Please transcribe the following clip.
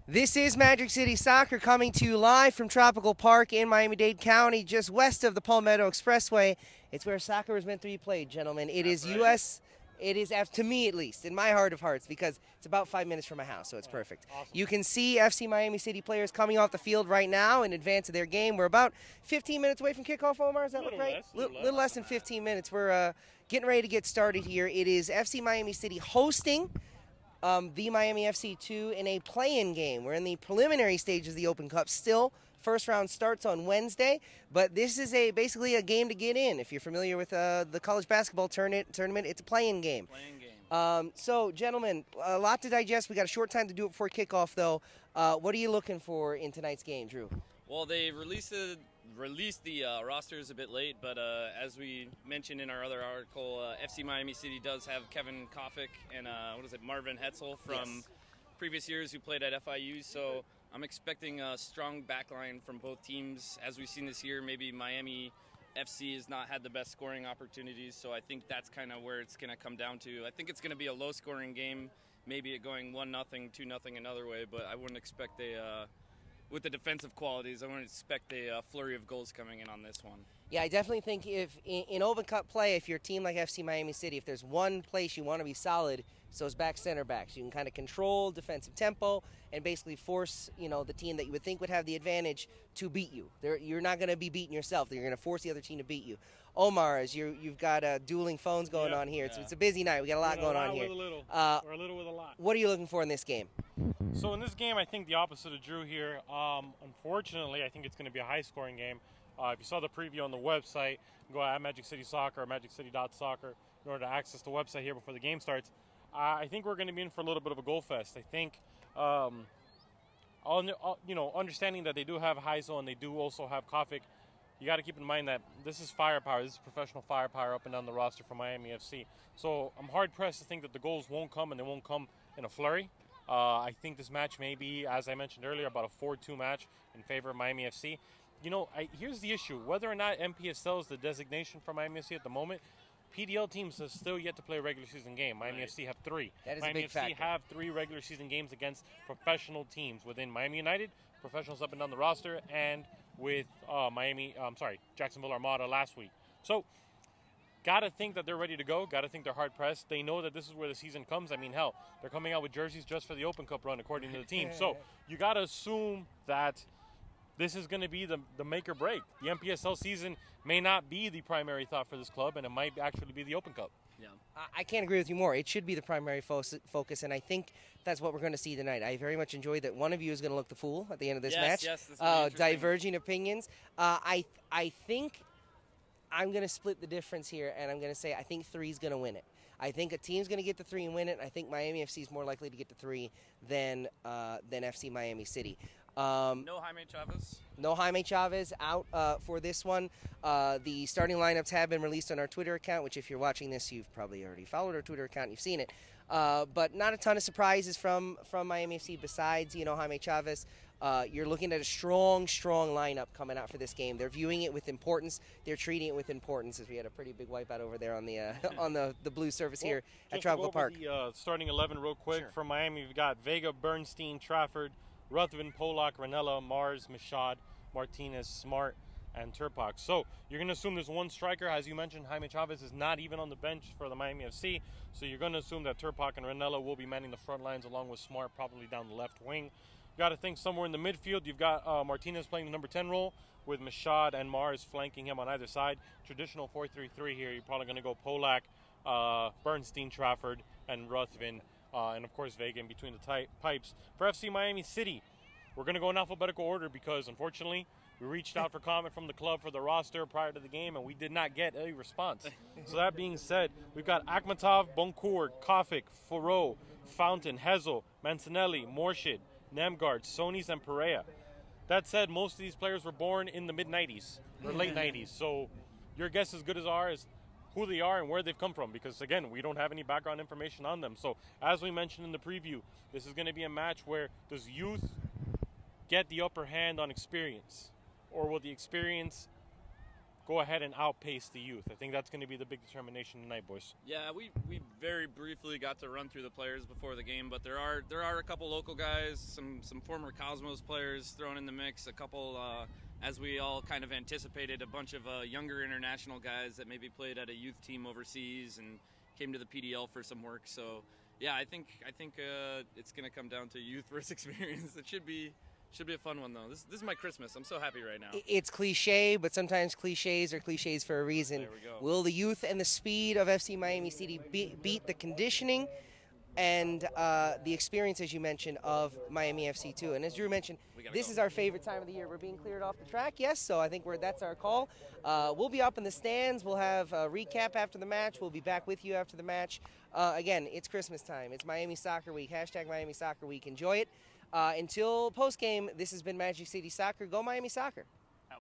This is Magic City Soccer coming to you live from Tropical Park in Miami-Dade County, just west of the Palmetto Expressway. It's where soccer is meant to be played, gentlemen. It is right. U.S. It is, to me at least, in my heart of hearts, because it's about 5 minutes from my house, so it's perfect. Awesome. You can see FC Miami City players coming off the field right now in advance of their game. We're about 15 minutes away from kickoff, Omar. Does that look right? Little less than 15 minutes. We're getting ready to get started here. It is FC Miami City hosting the Miami FC 2 in a play-in game. We're in the preliminary stages of the Open Cup still. First round starts on Wednesday, but this is basically a game to get in. If you're familiar with the college basketball tournament, it's a play-in game. So, gentlemen, a lot to digest. We got a short time to do it before kickoff, though. What are you looking for in tonight's game, Drew? Well, they released the rosters a bit late, but as we mentioned in our other article, FC Miami City does have Kevin Kofick and Marvin Hetzel from previous years who played at FIU. So I'm expecting a strong backline from both teams. As we've seen this year, maybe Miami FC has not had the best scoring opportunities, so I think that's kind of where it's going to come down to. I think it's going to be a low-scoring game, maybe it going 1-0, 2-0 another way, but I wouldn't expect with the defensive qualities, I wouldn't expect a flurry of goals coming in on this one. Yeah, I definitely think if in Open Cup play, if you're a team like FC Miami City, if there's one place you want to be solid, it's those back center backs. You can kind of control defensive tempo and basically force, the team that you would think would have the advantage to beat you. You're not going to be beating yourself. You're going to force the other team to beat you. Omar, as you've got dueling phones going on here. It's a busy night. We got a lot going on here. With a little, or a little with a lot. What are you looking for in this game? So in this game, I think the opposite of Drew here. Unfortunately, I think it's going to be a high-scoring game. If you saw the preview on the website, go at Magic City Soccer or magiccity.soccer in order to access the website here before the game starts. I think we're going to be in for a little bit of a goal fest. I think, understanding that they do have Heisel and they do also have Kofick, you got to keep in mind that this is firepower. This is professional firepower up and down the roster for Miami FC. So I'm hard-pressed to think that the goals won't come, and they won't come in a flurry. I think this match may be, as I mentioned earlier, about a 4-2 match in favor of Miami FC. Here's the issue. Whether or not MPSL is the designation for Miami FC at the moment, PDL teams have still yet to play a regular season game. Miami FC have 3. That is Miami a big FC factor. have 3 regular season games against professional teams within Miami United, professionals up and down the roster, and with Jacksonville Armada last week. So, gotta think that they're ready to go. Gotta think they're hard pressed. They know that this is where the season comes. I mean, hell, they're coming out with jerseys just for the Open Cup run, according to the team. So you gotta assume that this is going to be the make or break. The MPSL season may not be the primary thought for this club, and it might actually be the Open Cup. Yeah, I can't agree with you more. It should be the primary focus, and I think that's what we're going to see tonight. I very much enjoy that one of you is going to look the fool at the end of this match. Yes, this will be interesting. Diverging opinions. I think I'm going to split the difference here, and I'm going to say I think 3 is going to win it. I think a team's going to get the 3 and win it. I think Miami FC is more likely to get the 3 than FC Miami City. No Jaime Chavez. No Jaime Chavez out for this one. The starting lineups have been released on our Twitter account, which if you're watching this, you've probably already followed our Twitter account and you've seen it. But not a ton of surprises from Miami FC besides, Jaime Chavez. You're looking at a strong lineup coming out for this game. They're viewing it with importance. They're treating it with importance, as we had a pretty big wipeout over there on the on the blue surface here at Tropical Park. The starting 11 real quick. Sure. From Miami, we've got Vega, Bernstein, Trafford, Ruthven, Polak, Ranella, Mars, Machad, Martinez, Smart, and Turpak. So you're going to assume there's one striker. As you mentioned, Jaime Chavez is not even on the bench for the Miami FC. So you're going to assume that Turpak and Ranella will be manning the front lines along with Smart probably down the left wing. You got to think somewhere in the midfield. You've got Martinez playing the number 10 role with Machad and Mars flanking him on either side. Traditional 4-3-3 here. You're probably going to go Polak, Bernstein, Trafford, and Ruthven. And, of course, Vega in between the pipes. For FC Miami City, we're going to go in alphabetical order because, unfortunately, we reached out for comment from the club for the roster prior to the game, and we did not get a response. So that being said, we've got Akhmatov, Boncourt, Kofick, Furrow, Fountain, Hezel, Mancinelli, Morshid, Nemgard, Sonis, and Perea. That said, most of these players were born in the mid-90s or late 90s. So your guess is as good as ours who they are and where they've come from, because again, we don't have any background information on them. So as we mentioned in the preview, this is going to be a match where does youth get the upper hand on experience, or will the experience go ahead and outpace the youth. I think that's going to be the big determination tonight, boys. Yeah, we very briefly got to run through the players before the game, but there are a couple local guys, some former Cosmos players thrown in the mix, a couple, as we all kind of anticipated, a bunch of younger international guys that maybe played at a youth team overseas and came to the PDL for some work. So, yeah, I think it's going to come down to youth versus experience. It should be a fun one, though. This is my Christmas. I'm so happy right now. It's cliche, but sometimes cliches are cliches for a reason. There we go. Will the youth and the speed of FC Miami City beat the conditioning and the experience, as you mentioned, of Miami FC too? And as Drew mentioned, this is our favorite time of the year. We're being cleared off the track, yes, so I think that's our call. We'll be up in the stands. We'll have a recap after the match. We'll be back with you after the match. Again, it's Christmas time. It's Miami Soccer Week. # Miami Soccer Week. Enjoy it. Until post-game, this has been Magic City Soccer. Go Miami Soccer.